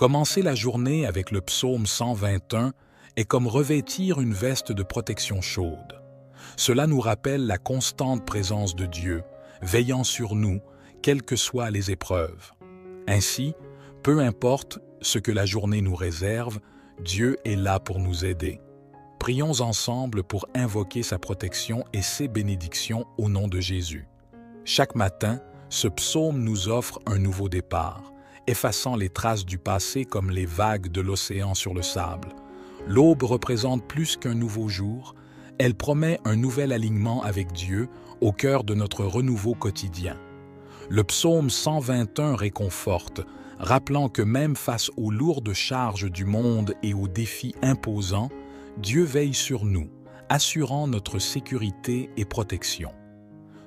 Commencer la journée avec le psaume 121 est comme revêtir une veste de protection chaude. Cela nous rappelle la constante présence de Dieu, veillant sur nous, quelles que soient les épreuves. Ainsi, peu importe ce que la journée nous réserve, Dieu est là pour nous aider. Prions ensemble pour invoquer sa protection et ses bénédictions au nom de Jésus. Chaque matin, ce psaume nous offre un nouveau départ, effaçant les traces du passé comme les vagues de l'océan sur le sable. L'aube représente plus qu'un nouveau jour, elle promet un nouvel alignement avec Dieu au cœur de notre renouveau quotidien. Le psaume 121 réconforte, rappelant que même face aux lourdes charges du monde et aux défis imposants, Dieu veille sur nous, assurant notre sécurité et protection.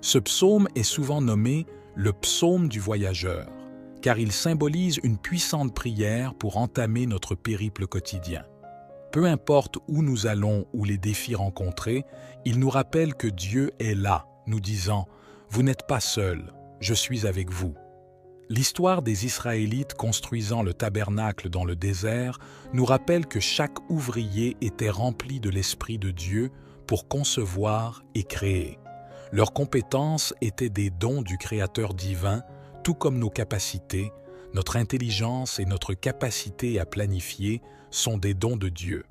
Ce psaume est souvent nommé le psaume du voyageur, car il symbolise une puissante prière pour entamer notre périple quotidien. Peu importe où nous allons ou les défis rencontrés, il nous rappelle que Dieu est là, nous disant « Vous n'êtes pas seul, je suis avec vous ». L'histoire des Israélites construisant le tabernacle dans le désert nous rappelle que chaque ouvrier était rempli de l'Esprit de Dieu pour concevoir et créer. Leurs compétences étaient des dons du Créateur divin, tout comme nos capacités, notre intelligence et notre capacité à planifier sont des dons de Dieu.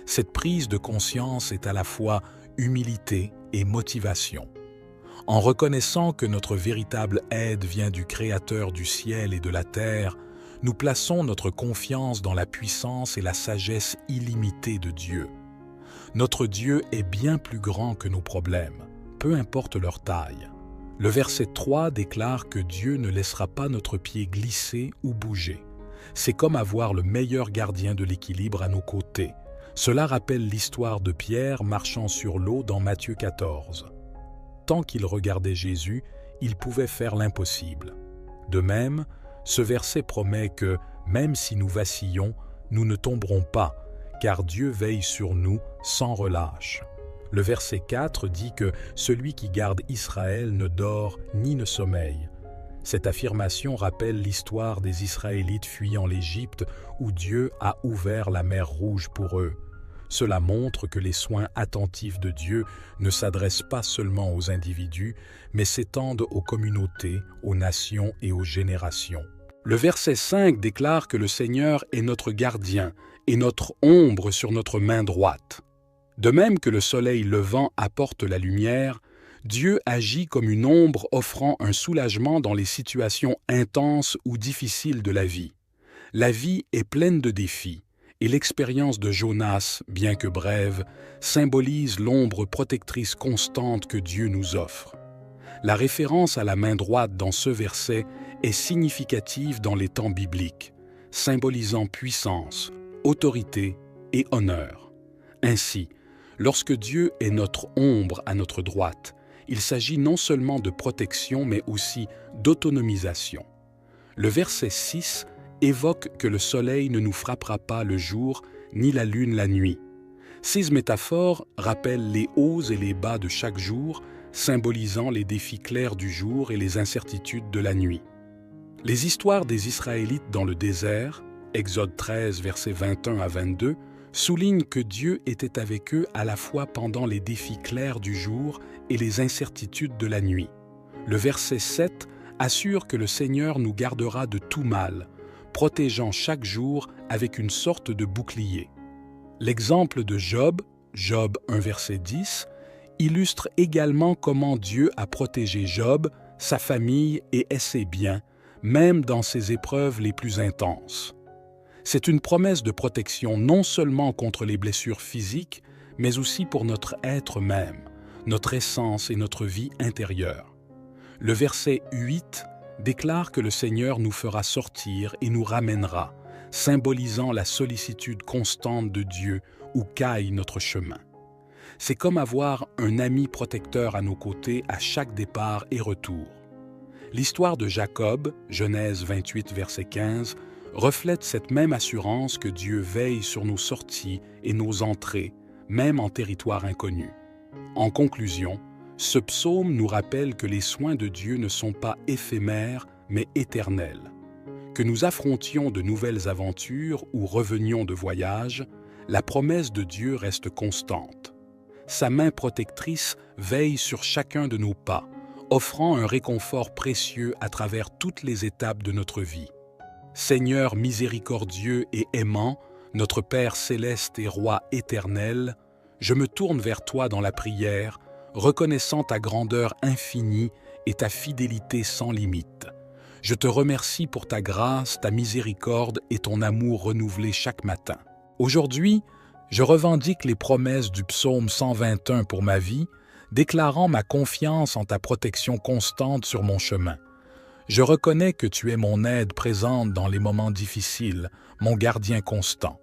Cette prise de conscience est à la fois humilité et motivation. En reconnaissant que notre véritable aide vient du Créateur du ciel et de la terre, nous plaçons notre confiance dans la puissance et la sagesse illimitée de Dieu. Notre Dieu est bien plus grand que nos problèmes, peu importe leur taille. Le verset 3 déclare que Dieu ne laissera pas notre pied glisser ou bouger. C'est comme avoir le meilleur gardien de l'équilibre à nos côtés. Cela rappelle l'histoire de Pierre marchant sur l'eau dans Matthieu 14. Tant qu'il regardait Jésus, il pouvait faire l'impossible. De même, ce verset promet que, même si nous vacillons, nous ne tomberons pas, car Dieu veille sur nous sans relâche. Le verset 4 dit que celui qui garde Israël ne dort ni ne sommeille. Cette affirmation rappelle l'histoire des Israélites fuyant l'Égypte où Dieu a ouvert la mer Rouge pour eux. Cela montre que les soins attentifs de Dieu ne s'adressent pas seulement aux individus, mais s'étendent aux communautés, aux nations et aux générations. Le verset 5 déclare que le Seigneur est notre gardien et notre ombre sur notre main droite. De même que le soleil levant apporte la lumière, Dieu agit comme une ombre offrant un soulagement dans les situations intenses ou difficiles de la vie. La vie est pleine de défis. Et l'expérience de Jonas, bien que brève, symbolise l'ombre protectrice constante que Dieu nous offre. La référence à la main droite dans ce verset est significative dans les temps bibliques, symbolisant puissance, autorité et honneur. Ainsi, lorsque Dieu est notre ombre à notre droite, il s'agit non seulement de protection mais aussi d'autonomisation. Le verset 6 évoque que le soleil ne nous frappera pas le jour, ni la lune la nuit. Ces métaphores rappellent les hauts et les bas de chaque jour, symbolisant les défis clairs du jour et les incertitudes de la nuit. Les histoires des Israélites dans le désert, Exode 13, versets 21 à 22, soulignent que Dieu était avec eux à la fois pendant les défis clairs du jour et les incertitudes de la nuit. Le verset 7 assure que le Seigneur nous gardera de tout mal, protégeant chaque jour avec une sorte de bouclier. L'exemple de Job, Job 1 verset 10, illustre également comment Dieu a protégé Job, sa famille et ses biens, même dans ses épreuves les plus intenses. C'est une promesse de protection non seulement contre les blessures physiques, mais aussi pour notre être même, notre essence et notre vie intérieure. Le verset 8 déclare que le Seigneur nous fera sortir et nous ramènera, symbolisant la sollicitude constante de Dieu où caille notre chemin. C'est comme avoir un ami protecteur à nos côtés à chaque départ et retour. L'histoire de Jacob, Genèse 28, verset 15, reflète cette même assurance que Dieu veille sur nos sorties et nos entrées, même en territoire inconnu. En conclusion, ce psaume nous rappelle que les soins de Dieu ne sont pas éphémères, mais éternels, Que nous affrontions de nouvelles aventures ou revenions de voyage, la promesse de Dieu reste constante. Sa main protectrice veille sur chacun de nos pas, offrant un réconfort précieux à travers toutes les étapes de notre vie. Seigneur miséricordieux et aimant, notre Père céleste et Roi éternel, je me tourne vers toi dans la prière, reconnaissant ta grandeur infinie et ta fidélité sans limite. Je te remercie pour ta grâce, ta miséricorde et ton amour renouvelé chaque matin. Aujourd'hui, je revendique les promesses du psaume 121 pour ma vie, déclarant ma confiance en ta protection constante sur mon chemin. Je reconnais que tu es mon aide présente dans les moments difficiles, mon gardien constant.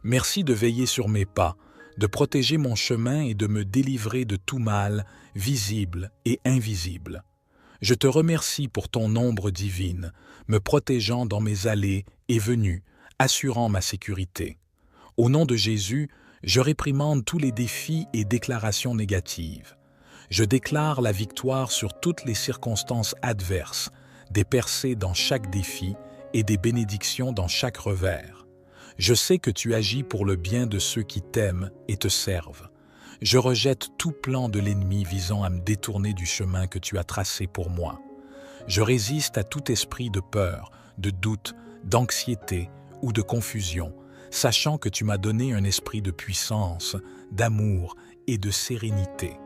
Merci de veiller sur mes pas, de protéger mon chemin et de me délivrer de tout mal, visible et invisible. Je te remercie pour ton ombre divine, me protégeant dans mes allées et venues, assurant ma sécurité. Au nom de Jésus, je réprimande tous les défis et déclarations négatives. Je déclare la victoire sur toutes les circonstances adverses, des percées dans chaque défi et des bénédictions dans chaque revers. Je sais que tu agis pour le bien de ceux qui t'aiment et te servent. Je rejette tout plan de l'ennemi visant à me détourner du chemin que tu as tracé pour moi. Je résiste à tout esprit de peur, de doute, d'anxiété ou de confusion, sachant que tu m'as donné un esprit de puissance, d'amour et de sérénité.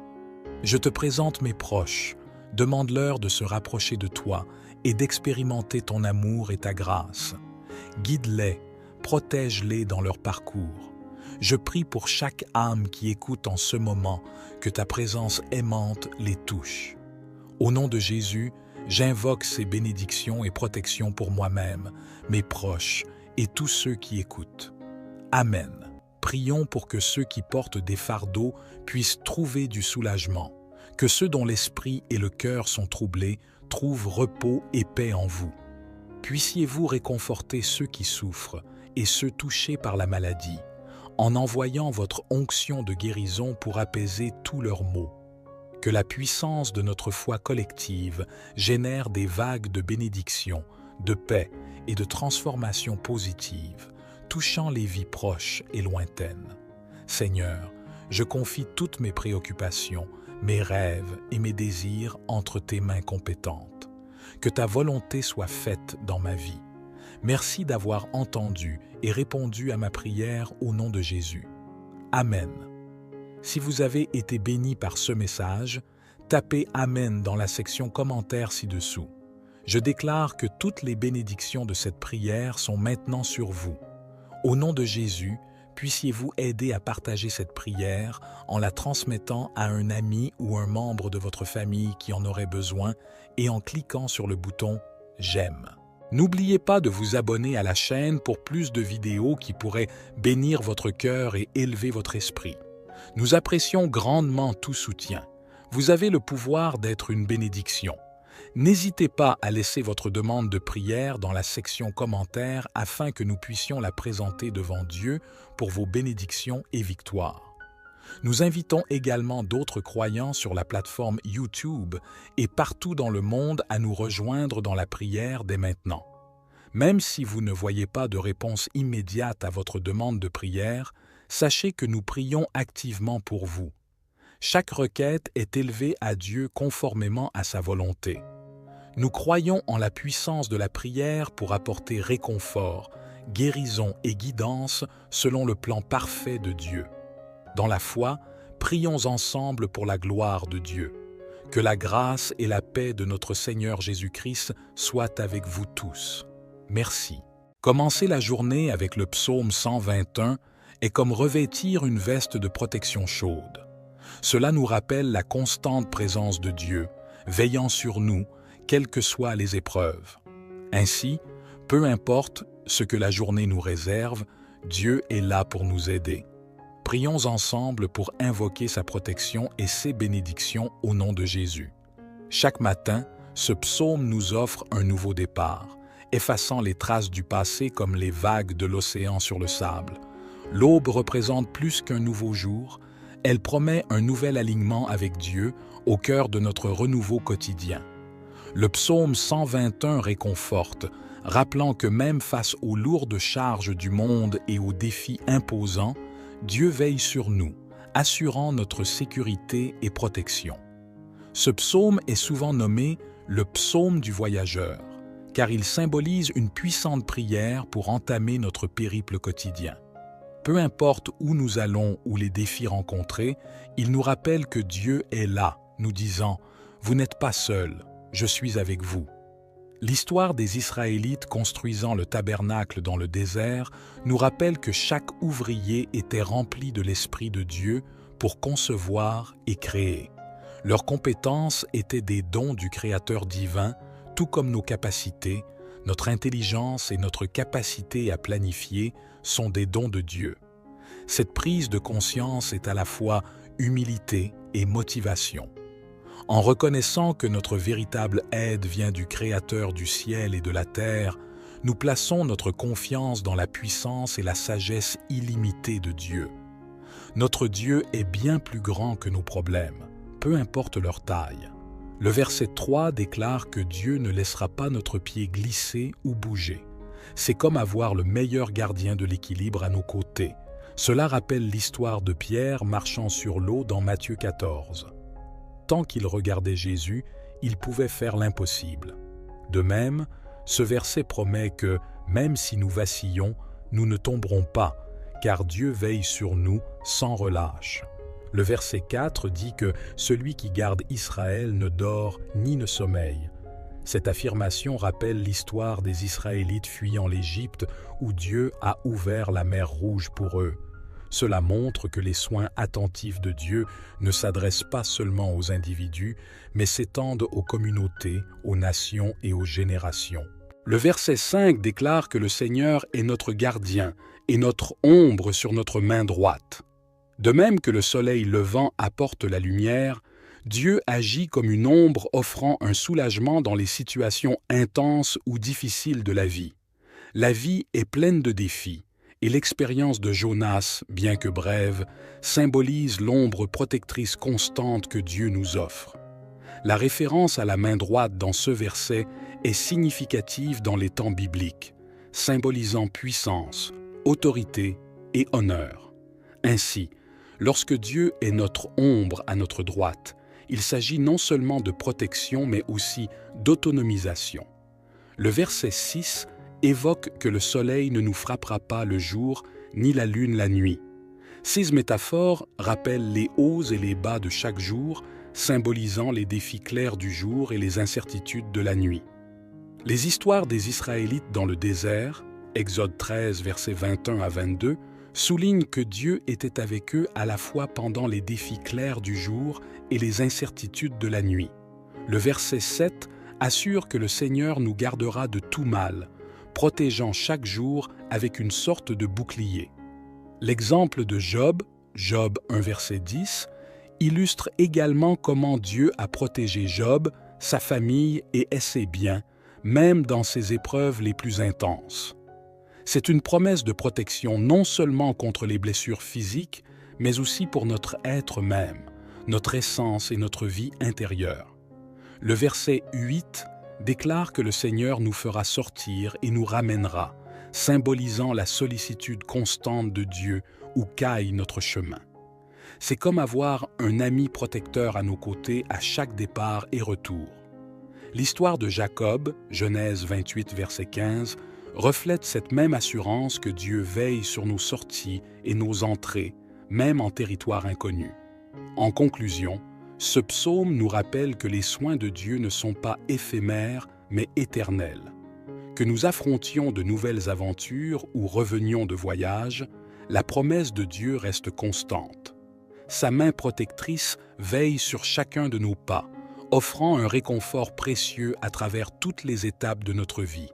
Je te présente mes proches, demande-leur de se rapprocher de toi et d'expérimenter ton amour et ta grâce. Guide-les, protège-les dans leur parcours. Je prie pour chaque âme qui écoute en ce moment que ta présence aimante les touche. Au nom de Jésus, j'invoque ces bénédictions et protections pour moi-même, mes proches et tous ceux qui écoutent. Amen. Prions pour que ceux qui portent des fardeaux puissent trouver du soulagement, que ceux dont l'esprit et le cœur sont troublés trouvent repos et paix en vous. Puissiez-vous réconforter ceux qui souffrent et ceux touchés par la maladie, en envoyant votre onction de guérison pour apaiser tous leurs maux. Que la puissance de notre foi collective génère des vagues de bénédiction, de paix et de transformation positive, touchant les vies proches et lointaines. Seigneur, je confie toutes mes préoccupations, mes rêves et mes désirs entre tes mains compétentes. Que ta volonté soit faite dans ma vie. Merci d'avoir entendu et répondu à ma prière au nom de Jésus. Amen. Si vous avez été béni par ce message, tapez « Amen » dans la section commentaires ci-dessous. Je déclare que toutes les bénédictions de cette prière sont maintenant sur vous. Au nom de Jésus, puissiez-vous aider à partager cette prière en la transmettant à un ami ou un membre de votre famille qui en aurait besoin et en cliquant sur le bouton « J'aime ». N'oubliez pas de vous abonner à la chaîne pour plus de vidéos qui pourraient bénir votre cœur et élever votre esprit. Nous apprécions grandement tout soutien. Vous avez le pouvoir d'être une bénédiction. N'hésitez pas à laisser votre demande de prière dans la section commentaires afin que nous puissions la présenter devant Dieu pour vos bénédictions et victoires. Nous invitons également d'autres croyants sur la plateforme YouTube et partout dans le monde à nous rejoindre dans la prière dès maintenant. Même si vous ne voyez pas de réponse immédiate à votre demande de prière, sachez que nous prions activement pour vous. Chaque requête est élevée à Dieu conformément à sa volonté. Nous croyons en la puissance de la prière pour apporter réconfort, guérison et guidance selon le plan parfait de Dieu. Dans la foi, prions ensemble pour la gloire de Dieu. Que la grâce et la paix de notre Seigneur Jésus-Christ soient avec vous tous. Merci. Commencer la journée avec le psaume 121 est comme revêtir une veste de protection chaude. Cela nous rappelle la constante présence de Dieu, veillant sur nous, quelles que soient les épreuves. Ainsi, peu importe ce que la journée nous réserve, Dieu est là pour nous aider. Prions ensemble pour invoquer sa protection et ses bénédictions au nom de Jésus. Chaque matin, ce psaume nous offre un nouveau départ, effaçant les traces du passé comme les vagues de l'océan sur le sable. L'aube représente plus qu'un nouveau jour, elle promet un nouvel alignement avec Dieu au cœur de notre renouveau quotidien. Le psaume 121 réconforte, rappelant que même face aux lourdes charges du monde et aux défis imposants, Dieu veille sur nous, assurant notre sécurité et protection. Ce psaume est souvent nommé le psaume du voyageur, car il symbolise une puissante prière pour entamer notre périple quotidien. Peu importe où nous allons ou les défis rencontrés, il nous rappelle que Dieu est là, nous disant « Vous n'êtes pas seuls, je suis avec vous ». L'histoire des Israélites construisant le tabernacle dans le désert nous rappelle que chaque ouvrier était rempli de l'Esprit de Dieu pour concevoir et créer. Leurs compétences étaient des dons du Créateur divin, tout comme nos capacités, notre intelligence et notre capacité à planifier sont des dons de Dieu. Cette prise de conscience est à la fois humilité et motivation. En reconnaissant que notre véritable aide vient du Créateur du ciel et de la terre, nous plaçons notre confiance dans la puissance et la sagesse illimitée de Dieu. Notre Dieu est bien plus grand que nos problèmes, peu importe leur taille. Le verset 3 déclare que Dieu ne laissera pas notre pied glisser ou bouger. C'est comme avoir le meilleur gardien de l'équilibre à nos côtés. Cela rappelle l'histoire de Pierre marchant sur l'eau dans Matthieu 14. Tant qu'il regardait Jésus, il pouvait faire l'impossible. De même, ce verset promet que, même si nous vacillons, nous ne tomberons pas, car Dieu veille sur nous sans relâche. Le verset 4 dit que celui qui garde Israël ne dort ni ne sommeille. Cette affirmation rappelle l'histoire des Israélites fuyant l'Égypte où Dieu a ouvert la mer Rouge pour eux. Cela montre que les soins attentifs de Dieu ne s'adressent pas seulement aux individus, mais s'étendent aux communautés, aux nations et aux générations. Le verset 5 déclare que le Seigneur est notre gardien et notre ombre sur notre main droite. De même que le soleil levant apporte la lumière, Dieu agit comme une ombre offrant un soulagement dans les situations intenses ou difficiles de la vie. La vie est pleine de défis, et l'expérience de Jonas, bien que brève, symbolise l'ombre protectrice constante que Dieu nous offre. La référence à la main droite dans ce verset est significative dans les temps bibliques, symbolisant puissance, autorité et honneur. Ainsi, lorsque Dieu est notre ombre à notre droite, il s'agit non seulement de protection mais aussi d'autonomisation. Le verset 6 évoque que le soleil ne nous frappera pas le jour ni la lune la nuit. Ces métaphores rappellent les hauts et les bas de chaque jour, symbolisant les défis clairs du jour et les incertitudes de la nuit. Les histoires des Israélites dans le désert, Exode 13, versets 21 à 22, soulignent que Dieu était avec eux à la fois pendant les défis clairs du jour et les incertitudes de la nuit. Le verset 7 assure que le Seigneur nous gardera de tout mal, protégeant chaque jour avec une sorte de bouclier. L'exemple de Job, Job 1 verset 10, illustre également comment Dieu a protégé Job, sa famille et ses biens, même dans ses épreuves les plus intenses. C'est une promesse de protection non seulement contre les blessures physiques, mais aussi pour notre être même, notre essence et notre vie intérieure. Le verset 8 déclare que le Seigneur nous fera sortir et nous ramènera, symbolisant la sollicitude constante de Dieu où caille notre chemin. C'est comme avoir un ami protecteur à nos côtés à chaque départ et retour. L'histoire de Jacob, Genèse 28, verset 15, reflète cette même assurance que Dieu veille sur nos sorties et nos entrées, même en territoire inconnu. En conclusion, ce psaume nous rappelle que les soins de Dieu ne sont pas éphémères, mais éternels. Que nous affrontions de nouvelles aventures ou revenions de voyage, la promesse de Dieu reste constante. Sa main protectrice veille sur chacun de nos pas, offrant un réconfort précieux à travers toutes les étapes de notre vie.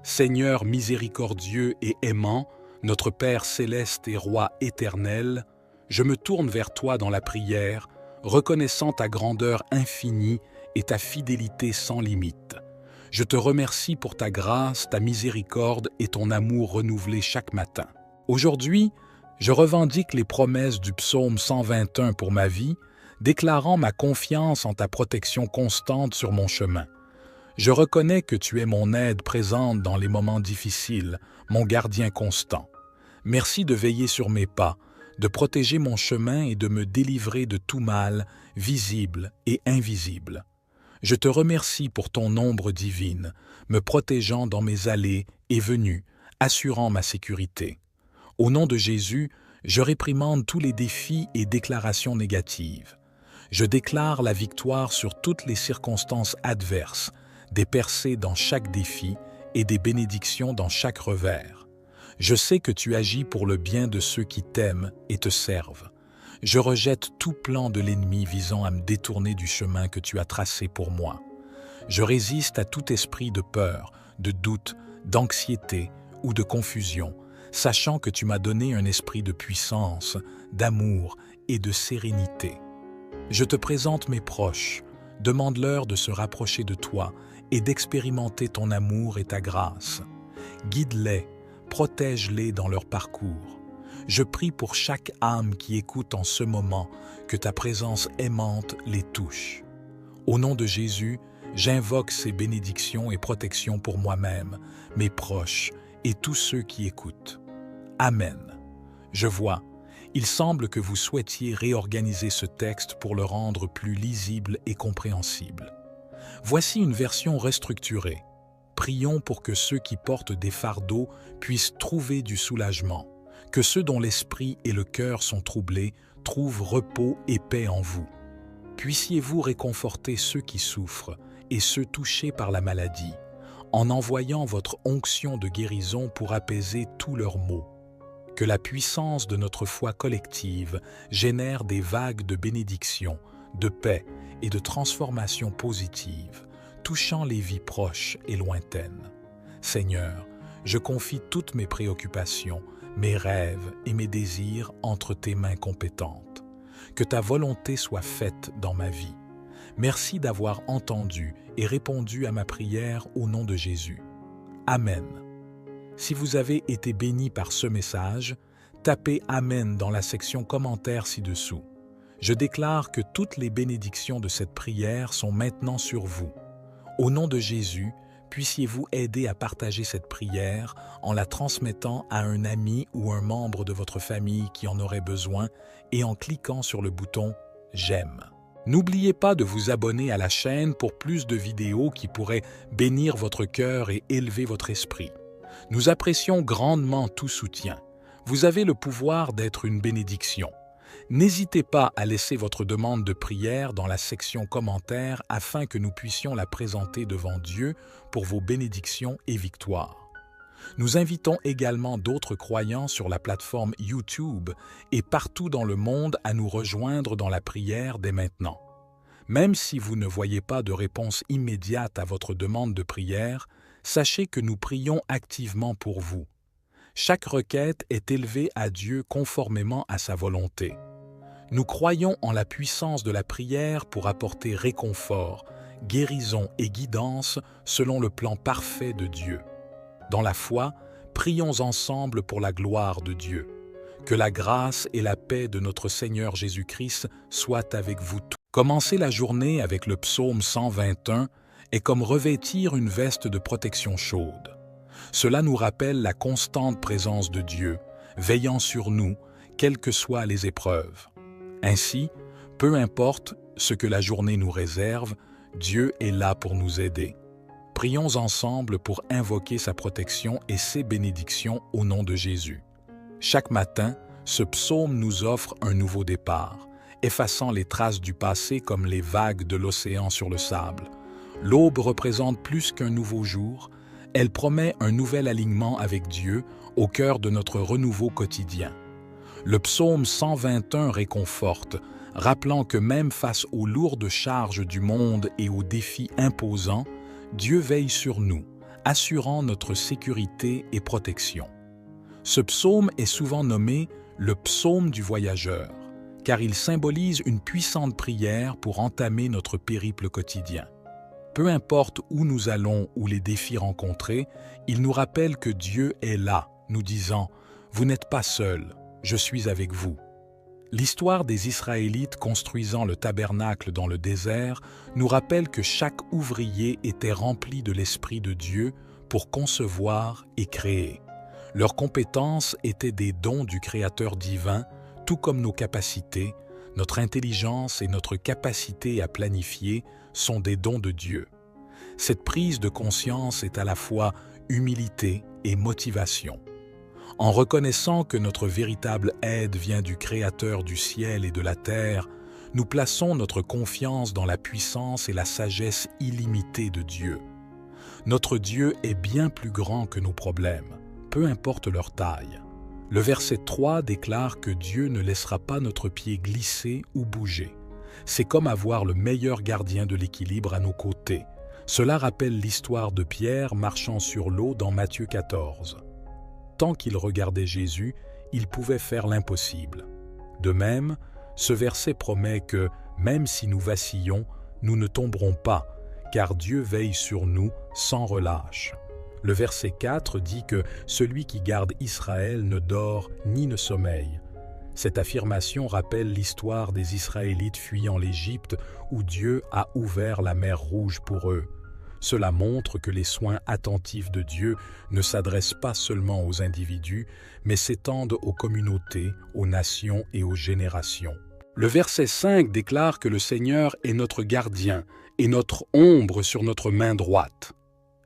Seigneur miséricordieux et aimant, notre Père céleste et Roi éternel, je me tourne vers toi dans la prière, reconnaissant ta grandeur infinie et ta fidélité sans limite. Je te remercie pour ta grâce, ta miséricorde et ton amour renouvelé chaque matin. Aujourd'hui, je revendique les promesses du psaume 121 pour ma vie, déclarant ma confiance en ta protection constante sur mon chemin. Je reconnais que tu es mon aide présente dans les moments difficiles, mon gardien constant. Merci de veiller sur mes pas, de protéger mon chemin et de me délivrer de tout mal, visible et invisible. Je te remercie pour ton ombre divine, me protégeant dans mes allées et venues, assurant ma sécurité. Au nom de Jésus, je réprimande tous les défis et déclarations négatives. Je déclare la victoire sur toutes les circonstances adverses, des percées dans chaque défi et des bénédictions dans chaque revers. Je sais que tu agis pour le bien de ceux qui t'aiment et te servent. Je rejette tout plan de l'ennemi visant à me détourner du chemin que tu as tracé pour moi. Je résiste à tout esprit de peur, de doute, d'anxiété ou de confusion, sachant que tu m'as donné un esprit de puissance, d'amour et de sérénité. Je te présente mes proches, demande-leur de se rapprocher de toi et d'expérimenter ton amour et ta grâce. Guide-les, protège-les dans leur parcours. Je prie pour chaque âme qui écoute en ce moment que ta présence aimante les touche. Au nom de Jésus, j'invoque ces bénédictions et protections pour moi-même, mes proches et tous ceux qui écoutent. Amen. Je vois, il semble que vous souhaitiez réorganiser ce texte pour le rendre plus lisible et compréhensible. Voici une version restructurée. Prions pour que ceux qui portent des fardeaux puissent trouver du soulagement, que ceux dont l'esprit et le cœur sont troublés trouvent repos et paix en vous. Puissiez-vous réconforter ceux qui souffrent et ceux touchés par la maladie, en envoyant votre onction de guérison pour apaiser tous leurs maux. Que la puissance de notre foi collective génère des vagues de bénédiction, de paix et de transformation positive, touchant les vies proches et lointaines. Seigneur, je confie toutes mes préoccupations, mes rêves et mes désirs entre tes mains compétentes. Que ta volonté soit faite dans ma vie. Merci d'avoir entendu et répondu à ma prière au nom de Jésus. Amen. Si vous avez été béni par ce message, tapez « Amen » dans la section commentaires ci-dessous. Je déclare que toutes les bénédictions de cette prière sont maintenant sur vous. Au nom de Jésus, puissiez-vous aider à partager cette prière en la transmettant à un ami ou un membre de votre famille qui en aurait besoin et en cliquant sur le bouton « J'aime ». N'oubliez pas de vous abonner à la chaîne pour plus de vidéos qui pourraient bénir votre cœur et élever votre esprit. Nous apprécions grandement tout soutien. Vous avez le pouvoir d'être une bénédiction. N'hésitez pas à laisser votre demande de prière dans la section commentaires afin que nous puissions la présenter devant Dieu pour vos bénédictions et victoires. Nous invitons également d'autres croyants sur la plateforme YouTube et partout dans le monde à nous rejoindre dans la prière dès maintenant. Même si vous ne voyez pas de réponse immédiate à votre demande de prière, sachez que nous prions activement pour vous. Chaque requête est élevée à Dieu conformément à sa volonté. Nous croyons en la puissance de la prière pour apporter réconfort, guérison et guidance selon le plan parfait de Dieu. Dans la foi, prions ensemble pour la gloire de Dieu. Que la grâce et la paix de notre Seigneur Jésus-Christ soient avec vous tous. Commencer la journée avec le psaume 121 est comme revêtir une veste de protection chaude. Cela nous rappelle la constante présence de Dieu, veillant sur nous, quelles que soient les épreuves. Ainsi, peu importe ce que la journée nous réserve, Dieu est là pour nous aider. Prions ensemble pour invoquer sa protection et ses bénédictions au nom de Jésus. Chaque matin, ce psaume nous offre un nouveau départ, effaçant les traces du passé comme les vagues de l'océan sur le sable. L'aube représente plus qu'un nouveau jour, elle promet un nouvel alignement avec Dieu au cœur de notre renouveau quotidien. Le psaume 121 réconforte, rappelant que même face aux lourdes charges du monde et aux défis imposants, Dieu veille sur nous, assurant notre sécurité et protection. Ce psaume est souvent nommé le psaume du voyageur, car il symbolise une puissante prière pour entamer notre périple quotidien. Peu importe où nous allons ou les défis rencontrés, il nous rappelle que Dieu est là, nous disant « Vous n'êtes pas seul, je suis avec vous ». L'histoire des Israélites construisant le tabernacle dans le désert nous rappelle que chaque ouvrier était rempli de l'Esprit de Dieu pour concevoir et créer. Leurs compétences étaient des dons du Créateur divin, tout comme nos capacités, notre intelligence et notre capacité à planifier sont des dons de Dieu. Cette prise de conscience est à la fois humilité et motivation. En reconnaissant que notre véritable aide vient du Créateur du ciel et de la terre, nous plaçons notre confiance dans la puissance et la sagesse illimitée de Dieu. Notre Dieu est bien plus grand que nos problèmes, peu importe leur taille. Le verset 3 déclare que Dieu ne laissera pas notre pied glisser ou bouger. C'est comme avoir le meilleur gardien de l'équilibre à nos côtés. Cela rappelle l'histoire de Pierre marchant sur l'eau dans Matthieu 14. Tant qu'il regardait Jésus, il pouvait faire l'impossible. De même, ce verset promet que, même si nous vacillons, nous ne tomberons pas, car Dieu veille sur nous sans relâche. Le verset 4 dit que celui qui garde Israël ne dort ni ne sommeille. Cette affirmation rappelle l'histoire des Israélites fuyant l'Égypte où Dieu a ouvert la mer Rouge pour eux. Cela montre que les soins attentifs de Dieu ne s'adressent pas seulement aux individus, mais s'étendent aux communautés, aux nations et aux générations. Le verset 5 déclare que le Seigneur est notre gardien et notre ombre sur notre main droite.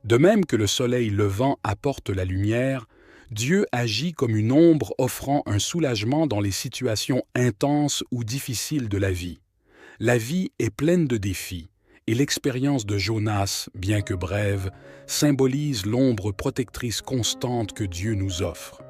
De même que le soleil levant apporte la lumière, Dieu agit comme une ombre offrant un soulagement dans les situations intenses ou difficiles de la vie. La vie est pleine de défis. Et l'expérience de Jonas, bien que brève, symbolise l'ombre protectrice constante que Dieu nous offre.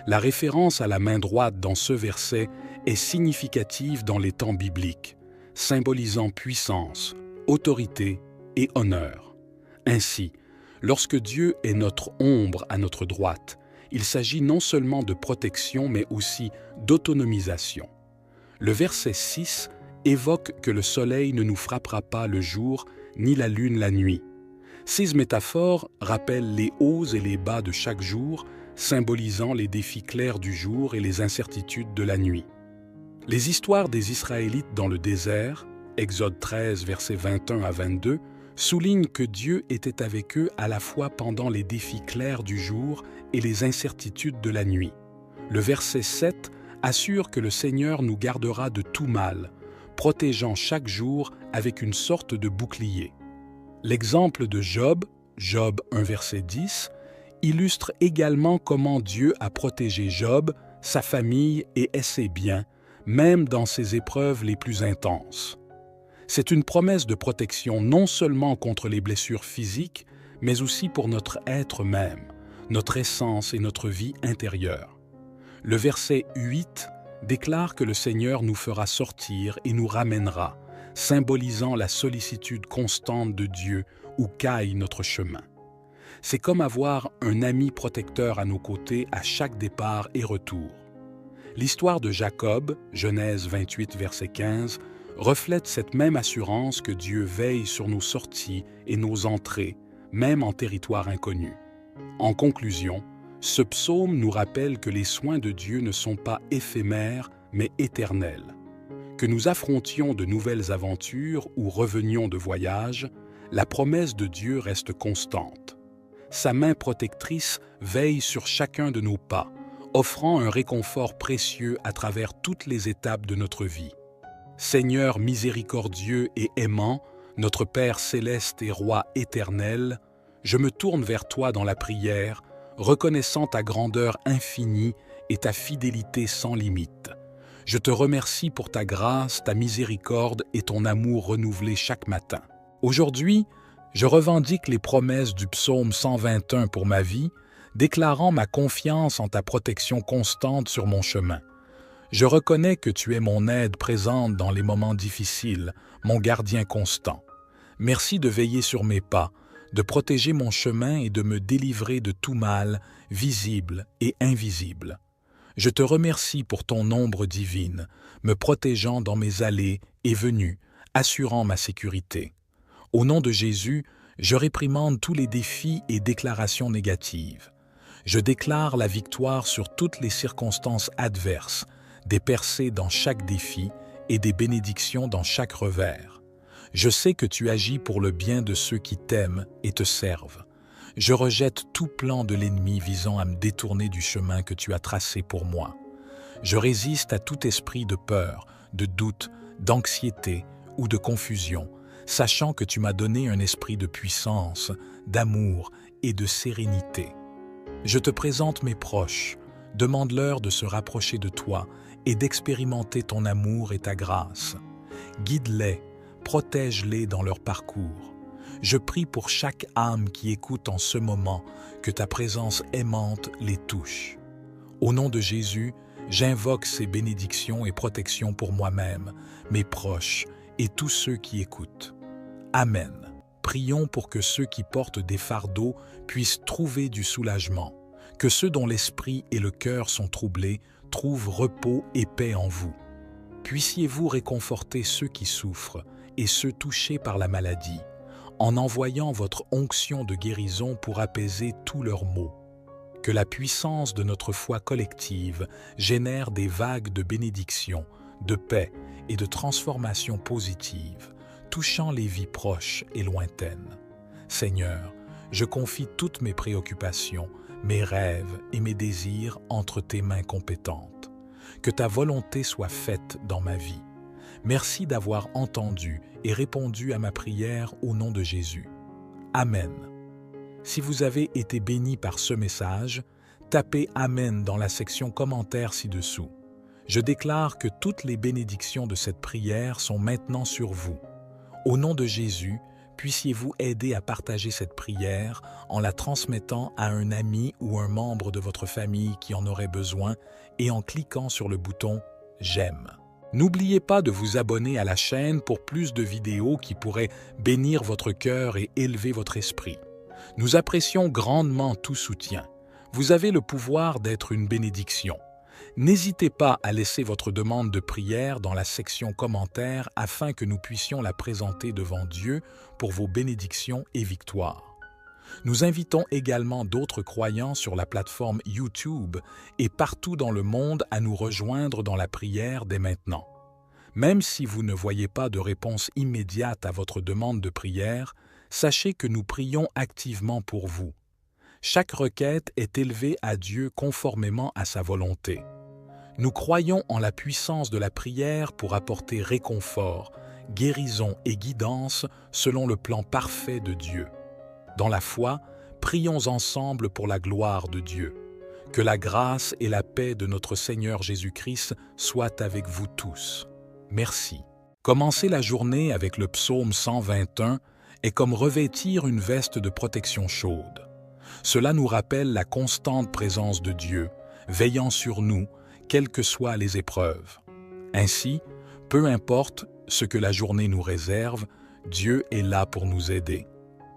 La référence à la main droite dans ce verset est significative dans les temps bibliques, symbolisant puissance, autorité et honneur. Ainsi, lorsque Dieu est notre ombre à notre droite, il s'agit non seulement de protection mais aussi d'autonomisation. Le verset 6 évoque que le soleil ne nous frappera pas le jour, ni la lune la nuit. Ces métaphores rappellent les hauts et les bas de chaque jour, symbolisant les défis clairs du jour et les incertitudes de la nuit. Les histoires des Israélites dans le désert, Exode 13, versets 21 à 22, soulignent que Dieu était avec eux à la fois pendant les défis clairs du jour et les incertitudes de la nuit. Le verset 7 assure que le Seigneur nous gardera de tout mal, protégeant chaque jour avec une sorte de bouclier. L'exemple de Job, Job 1 verset 10, illustre également comment Dieu a protégé Job, sa famille et ses biens, même dans ses épreuves les plus intenses. C'est une promesse de protection non seulement contre les blessures physiques, mais aussi pour notre être même, notre essence et notre vie intérieure. Le verset 8 déclare que le Seigneur nous fera sortir et nous ramènera, symbolisant la sollicitude constante de Dieu où caille notre chemin. C'est comme avoir un ami protecteur à nos côtés à chaque départ et retour. L'histoire de Jacob, Genèse 28, verset 15, reflète cette même assurance que Dieu veille sur nos sorties et nos entrées, même en territoire inconnu. En conclusion, ce psaume nous rappelle que les soins de Dieu ne sont pas éphémères, mais éternels. Que nous affrontions de nouvelles aventures ou revenions de voyage, la promesse de Dieu reste constante. Sa main protectrice veille sur chacun de nos pas, offrant un réconfort précieux à travers toutes les étapes de notre vie. Seigneur miséricordieux et aimant, notre Père céleste et Roi éternel, je me tourne vers toi dans la prière, reconnaissant ta grandeur infinie et ta fidélité sans limite. Je te remercie pour ta grâce, ta miséricorde et ton amour renouvelé chaque matin. Aujourd'hui, je revendique les promesses du psaume 121 pour ma vie, déclarant ma confiance en ta protection constante sur mon chemin. Je reconnais que tu es mon aide présente dans les moments difficiles, mon gardien constant. Merci de veiller sur mes pas, de protéger mon chemin et de me délivrer de tout mal, visible et invisible. Je te remercie pour ton ombre divine, me protégeant dans mes allées et venues, assurant ma sécurité. Au nom de Jésus, je réprimande tous les défis et déclarations négatives. Je déclare la victoire sur toutes les circonstances adverses, des percées dans chaque défi et des bénédictions dans chaque revers. Je sais que tu agis pour le bien de ceux qui t'aiment et te servent. Je rejette tout plan de l'ennemi visant à me détourner du chemin que tu as tracé pour moi. Je résiste à tout esprit de peur, de doute, d'anxiété ou de confusion, sachant que tu m'as donné un esprit de puissance, d'amour et de sérénité. Je te présente mes proches, demande-leur de se rapprocher de toi et d'expérimenter ton amour et ta grâce. Guide-les, protège-les dans leur parcours. Je prie pour chaque âme qui écoute en ce moment que ta présence aimante les touche. Au nom de Jésus, j'invoque ces bénédictions et protections pour moi-même, mes proches et tous ceux qui écoutent. Amen. Prions pour que ceux qui portent des fardeaux puissent trouver du soulagement, que ceux dont l'esprit et le cœur sont troublés trouvent repos et paix en vous. Puissiez-vous réconforter ceux qui souffrent et ceux touchés par la maladie, en envoyant votre onction de guérison pour apaiser tous leurs maux. Que la puissance de notre foi collective génère des vagues de bénédiction, de paix et de transformation positive, touchant les vies proches et lointaines. Seigneur, je confie toutes mes préoccupations, mes rêves et mes désirs entre tes mains compétentes. Que ta volonté soit faite dans ma vie. Merci d'avoir entendu et répondu à ma prière au nom de Jésus. Amen. Si vous avez été béni par ce message, tapez « Amen » dans la section commentaires ci-dessous. Je déclare que toutes les bénédictions de cette prière sont maintenant sur vous. Au nom de Jésus, puissiez-vous aider à partager cette prière en la transmettant à un ami ou un membre de votre famille qui en aurait besoin et en cliquant sur le bouton « J'aime ». N'oubliez pas de vous abonner à la chaîne pour plus de vidéos qui pourraient bénir votre cœur et élever votre esprit. Nous apprécions grandement tout soutien. Vous avez le pouvoir d'être une bénédiction. N'hésitez pas à laisser votre demande de prière dans la section commentaires afin que nous puissions la présenter devant Dieu pour vos bénédictions et victoires. Nous invitons également d'autres croyants sur la plateforme YouTube et partout dans le monde à nous rejoindre dans la prière dès maintenant. Même si vous ne voyez pas de réponse immédiate à votre demande de prière, sachez que nous prions activement pour vous. Chaque requête est élevée à Dieu conformément à sa volonté. Nous croyons en la puissance de la prière pour apporter réconfort, guérison et guidance selon le plan parfait de Dieu. Dans la foi, prions ensemble pour la gloire de Dieu. Que la grâce et la paix de notre Seigneur Jésus-Christ soient avec vous tous. Merci. Commencer la journée avec le psaume 121 est comme revêtir une veste de protection chaude. Cela nous rappelle la constante présence de Dieu, veillant sur nous, quelles que soient les épreuves. Ainsi, peu importe ce que la journée nous réserve, Dieu est là pour nous aider.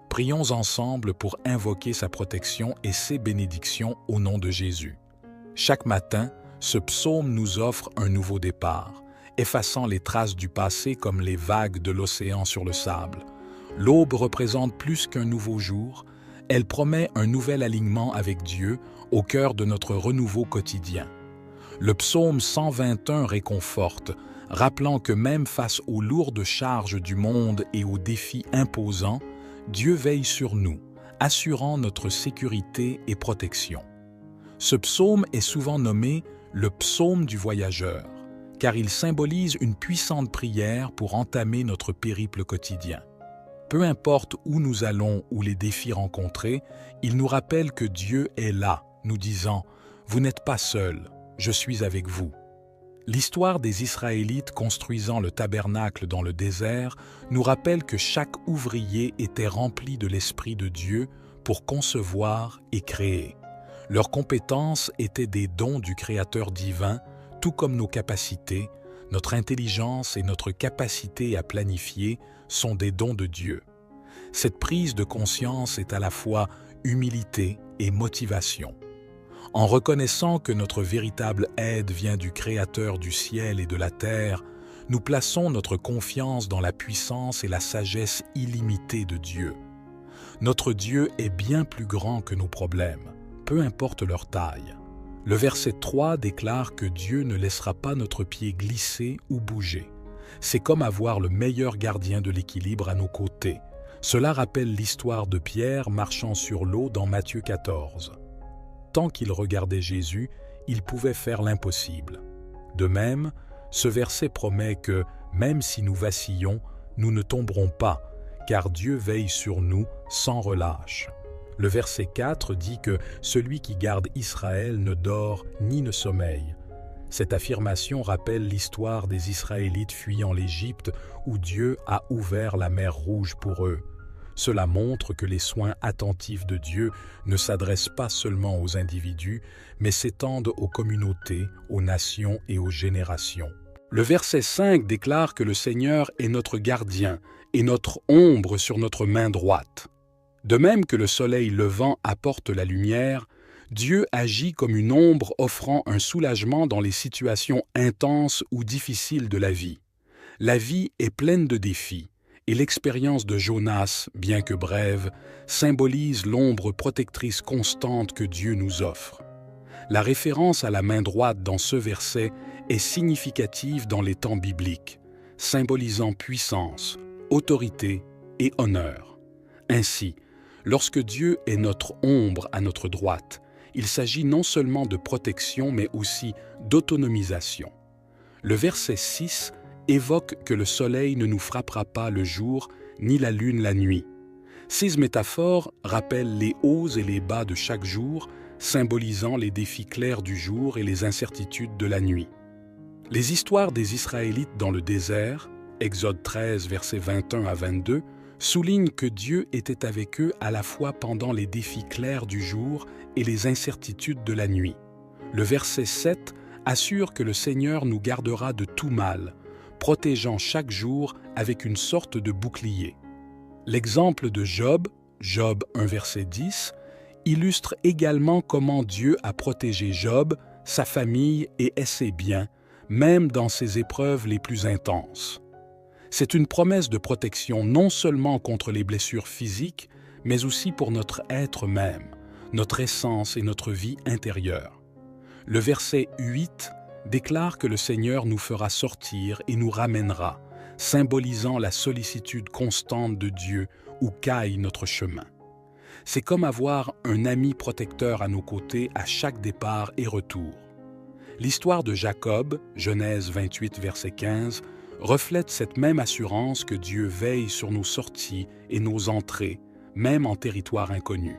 Prions ensemble pour invoquer sa protection et ses bénédictions au nom de Jésus. Chaque matin, ce psaume nous offre un nouveau départ, effaçant les traces du passé comme les vagues de l'océan sur le sable. L'aube représente plus qu'un nouveau jour, elle promet un nouvel alignement avec Dieu au cœur de notre renouveau quotidien. Le psaume 121 réconforte, rappelant que même face aux lourdes charges du monde et aux défis imposants, Dieu veille sur nous, assurant notre sécurité et protection. Ce psaume est souvent nommé le psaume du voyageur, car il symbolise une puissante prière pour entamer notre périple quotidien. Peu importe où nous allons ou les défis rencontrés, il nous rappelle que Dieu est là, nous disant « Vous n'êtes pas seul, je suis avec vous ». L'histoire des Israélites construisant le tabernacle dans le désert nous rappelle que chaque ouvrier était rempli de l'Esprit de Dieu pour concevoir et créer. Leurs compétences étaient des dons du Créateur divin, tout comme nos capacités, notre intelligence et notre capacité à planifier sont des dons de Dieu. Cette prise de conscience est à la fois humilité et motivation. En reconnaissant que notre véritable aide vient du Créateur du ciel et de la terre, nous plaçons notre confiance dans la puissance et la sagesse illimitée de Dieu. Notre Dieu est bien plus grand que nos problèmes, peu importe leur taille. Le verset 3 déclare que Dieu ne laissera pas notre pied glisser ou bouger. C'est comme avoir le meilleur gardien de l'équilibre à nos côtés. Cela rappelle l'histoire de Pierre marchant sur l'eau dans Matthieu 14. Tant qu'il regardait Jésus, il pouvait faire l'impossible. De même, ce verset promet que, même si nous vacillons, nous ne tomberons pas, car Dieu veille sur nous sans relâche. Le verset 4 dit que celui qui garde Israël ne dort ni ne sommeille. Cette affirmation rappelle l'histoire des Israélites fuyant l'Égypte où Dieu a ouvert la mer Rouge pour eux. Cela montre que les soins attentifs de Dieu ne s'adressent pas seulement aux individus, mais s'étendent aux communautés, aux nations et aux générations. Le verset 5 déclare que le Seigneur est notre gardien et notre ombre sur notre main droite. De même que le soleil levant apporte la lumière, Dieu agit comme une ombre offrant un soulagement dans les situations intenses ou difficiles de la vie. La vie est pleine de défis, et l'expérience de Jonas, bien que brève, symbolise l'ombre protectrice constante que Dieu nous offre. La référence à la main droite dans ce verset est significative dans les temps bibliques, symbolisant puissance, autorité et honneur. Ainsi, lorsque Dieu est notre ombre à notre droite, il s'agit non seulement de protection, mais aussi d'autonomisation. Le verset 6 évoque que le soleil ne nous frappera pas le jour, ni la lune la nuit. Ces métaphores rappellent les hauts et les bas de chaque jour, symbolisant les défis clairs du jour et les incertitudes de la nuit. Les histoires des Israélites dans le désert, Exode 13, versets 21 à 22, soulignent que Dieu était avec eux à la fois pendant les défis clairs du jour et les incertitudes de la nuit. Le verset 7 assure que le Seigneur nous gardera de tout mal, protégeant chaque jour avec une sorte de bouclier. L'exemple de Job, Job 1 verset 10, illustre également comment Dieu a protégé Job, sa famille et ses biens, même dans ses épreuves les plus intenses. C'est une promesse de protection non seulement contre les blessures physiques, mais aussi pour notre être même, notre essence et notre vie intérieure. Le verset 8 déclare que le Seigneur nous fera sortir et nous ramènera, symbolisant la sollicitude constante de Dieu où caille notre chemin. C'est comme avoir un ami protecteur à nos côtés à chaque départ et retour. L'histoire de Jacob, Genèse 28, verset 15, reflète cette même assurance que Dieu veille sur nos sorties et nos entrées, même en territoire inconnu.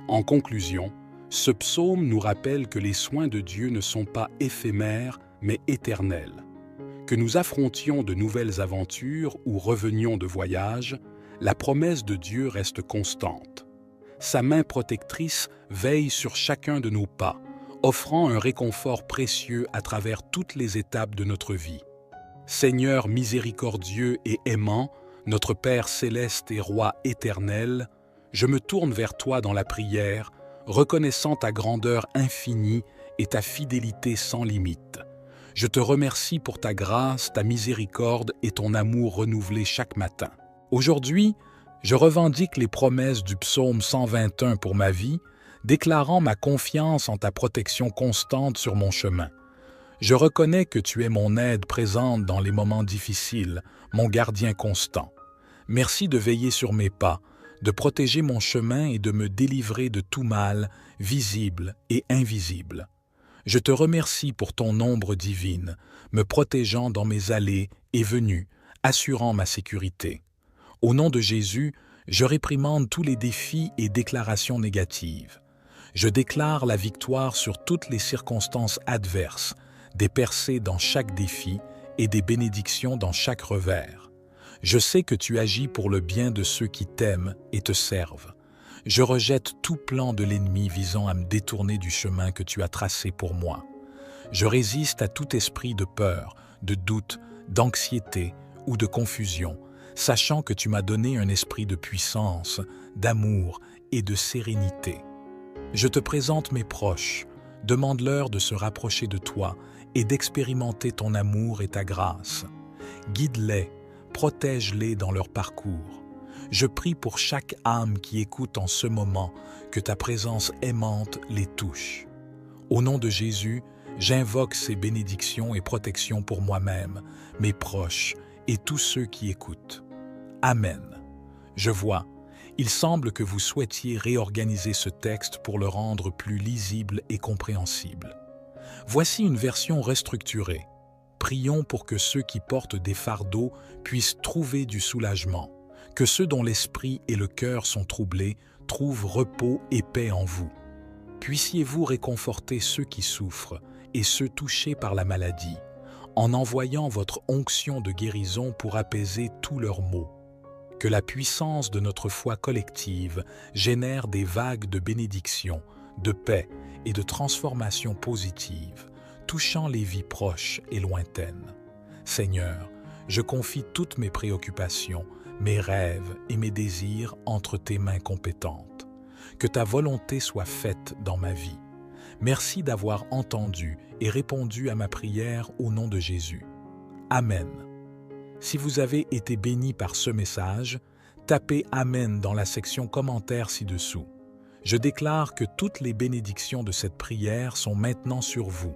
En conclusion, ce psaume nous rappelle que les soins de Dieu ne sont pas éphémères, mais éternels. Que nous affrontions de nouvelles aventures ou revenions de voyage, la promesse de Dieu reste constante. Sa main protectrice veille sur chacun de nos pas, offrant un réconfort précieux à travers toutes les étapes de notre vie. Seigneur miséricordieux et aimant, notre Père céleste et Roi éternel, je me tourne vers toi dans la prière, reconnaissant ta grandeur infinie et ta fidélité sans limite. Je te remercie pour ta grâce, ta miséricorde et ton amour renouvelé chaque matin. Aujourd'hui, je revendique les promesses du psaume 121 pour ma vie, déclarant ma confiance en ta protection constante sur mon chemin. Je reconnais que tu es mon aide présente dans les moments difficiles, mon gardien constant. Merci de veiller sur mes pas, de protéger mon chemin et de me délivrer de tout mal, visible et invisible. Je te remercie pour ton ombre divine, me protégeant dans mes allées et venues, assurant ma sécurité. Au nom de Jésus, je réprimande tous les défis et déclarations négatives. Je déclare la victoire sur toutes les circonstances adverses, des percées dans chaque défi et des bénédictions dans chaque revers. Je sais que tu agis pour le bien de ceux qui t'aiment et te servent. Je rejette tout plan de l'ennemi visant à me détourner du chemin que tu as tracé pour moi. Je résiste à tout esprit de peur, de doute, d'anxiété ou de confusion, sachant que tu m'as donné un esprit de puissance, d'amour et de sérénité. Je te présente mes proches, demande-leur de se rapprocher de toi et d'expérimenter ton amour et ta grâce. Guide-les, protège-les dans leur parcours. Je prie pour chaque âme qui écoute en ce moment que ta présence aimante les touche. Au nom de Jésus, j'invoque ces bénédictions et protections pour moi-même, mes proches et tous ceux qui écoutent. Amen. Je vois, il semble que vous souhaitiez réorganiser ce texte pour le rendre plus lisible et compréhensible. Voici une version restructurée. Prions pour que ceux qui portent des fardeaux puissent trouver du soulagement, que ceux dont l'esprit et le cœur sont troublés trouvent repos et paix en vous. Puissiez-vous réconforter ceux qui souffrent et ceux touchés par la maladie, en envoyant votre onction de guérison pour apaiser tous leurs maux. Que la puissance de notre foi collective génère des vagues de bénédiction, de paix et de transformation positive, touchant les vies proches et lointaines. Seigneur, je confie toutes mes préoccupations, mes rêves et mes désirs entre tes mains compétentes. Que ta volonté soit faite dans ma vie. Merci d'avoir entendu et répondu à ma prière au nom de Jésus. Amen. Si vous avez été béni par ce message, tapez « Amen » dans la section commentaires ci-dessous. Je déclare que toutes les bénédictions de cette prière sont maintenant sur vous.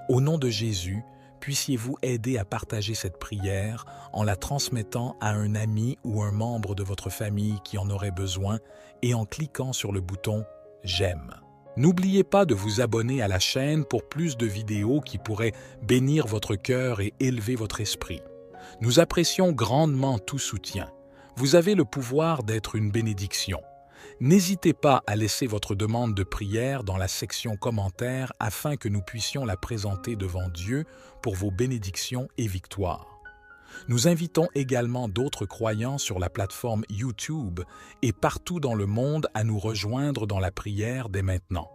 Au nom de Jésus, puissiez-vous aider à partager cette prière en la transmettant à un ami ou un membre de votre famille qui en aurait besoin et en cliquant sur le bouton « J'aime ». N'oubliez pas de vous abonner à la chaîne pour plus de vidéos qui pourraient bénir votre cœur et élever votre esprit. Nous apprécions grandement tout soutien. Vous avez le pouvoir d'être une bénédiction. N'hésitez pas à laisser votre demande de prière dans la section commentaires afin que nous puissions la présenter devant Dieu pour vos bénédictions et victoires. Nous invitons également d'autres croyants sur la plateforme YouTube et partout dans le monde à nous rejoindre dans la prière dès maintenant.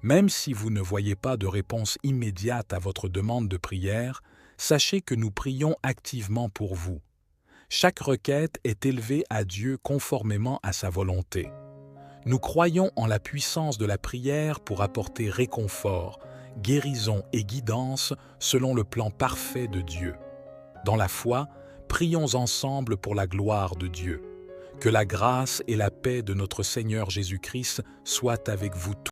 Même si vous ne voyez pas de réponse immédiate à votre demande de prière, sachez que nous prions activement pour vous. Chaque requête est élevée à Dieu conformément à sa volonté. Nous croyons en la puissance de la prière pour apporter réconfort, guérison et guidance selon le plan parfait de Dieu. Dans la foi, prions ensemble pour la gloire de Dieu. Que la grâce et la paix de notre Seigneur Jésus-Christ soient avec vous tous.